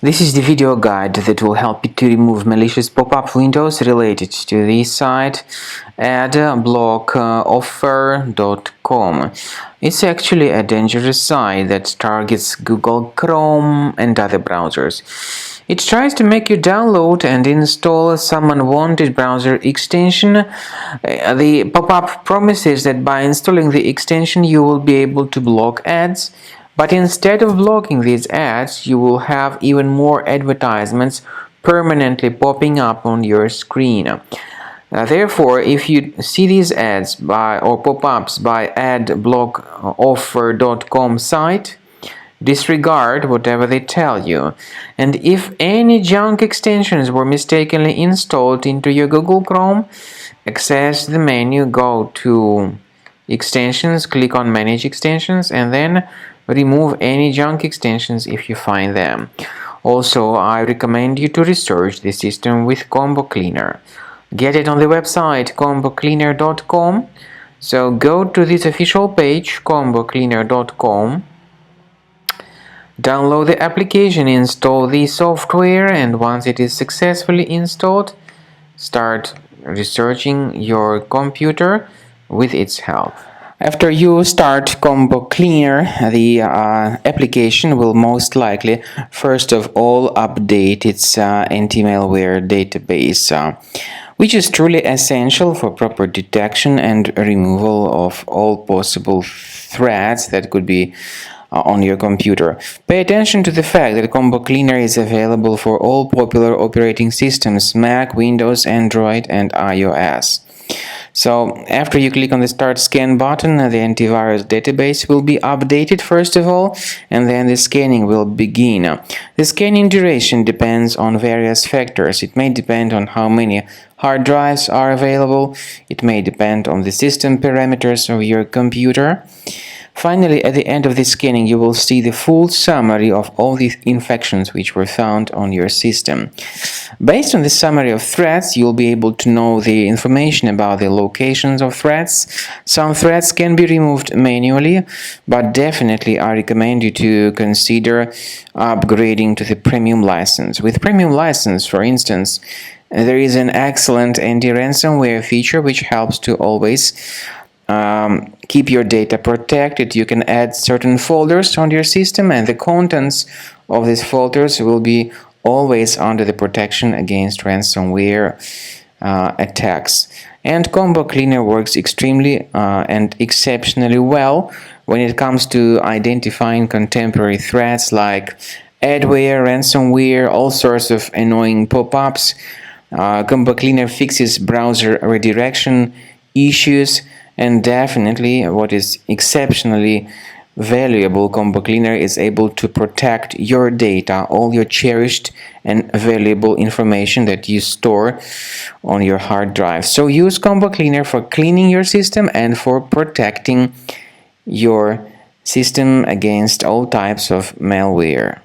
This is the video guide that will help you to remove malicious pop-up windows related to this site, adblockoffer.com. It's actually a dangerous site that targets Google Chrome and other browsers. It tries to make you download and install some unwanted browser extension. The pop-up promises that by installing the extension you will be able to block ads. But instead of blocking these ads, you will have even more advertisements permanently popping up on your screen. Therefore, if you see these ads or pop-ups by adblockoffer.com site, disregard whatever they tell you. And if any junk extensions were mistakenly installed into your Google Chrome, access the menu, go to Extensions, click on Manage Extensions, and then remove any junk extensions if you find them. Also, I recommend you to research the system with Combo Cleaner. Get it on the website combocleaner.com. So go to this official page, combocleaner.com. Download the application, install the software, and once it is successfully installed, start researching your computer with its help. After you start Combo Cleaner, the application will most likely, first of all, update its anti-malware database, which is truly essential for proper detection and removal of all possible threats that could be on your computer. Pay attention to the fact that Combo Cleaner is available for all popular operating systems: Mac, Windows, Android, and iOS. So after you click on the Start Scan button, the antivirus database will be updated first of all, and then the scanning will begin. The scanning duration depends on various factors. It may depend on how many hard drives are available. It may depend on the system parameters of your computer. Finally, at the end of the scanning, you will see the full summary of all the infections which were found on your system. Based on the summary of threats, you'll be able to know the information about the locations of threats. Some threats can be removed manually, but definitely I recommend you to consider upgrading to the premium license. With premium license, for instance, there is an excellent anti-ransomware feature which helps to always keep your data protected. You can add certain folders on your system, and the contents of these folders will be always under the protection against ransomware attacks. And Combo Cleaner works extremely and exceptionally well when it comes to identifying contemporary threats like adware, ransomware, all sorts of annoying pop-ups. Combo Cleaner fixes browser redirection issues. And definitely, what is exceptionally valuable, Combo Cleaner is able to protect your data, all your cherished and valuable information that you store on your hard drive. So use Combo Cleaner for cleaning your system and for protecting your system against all types of malware.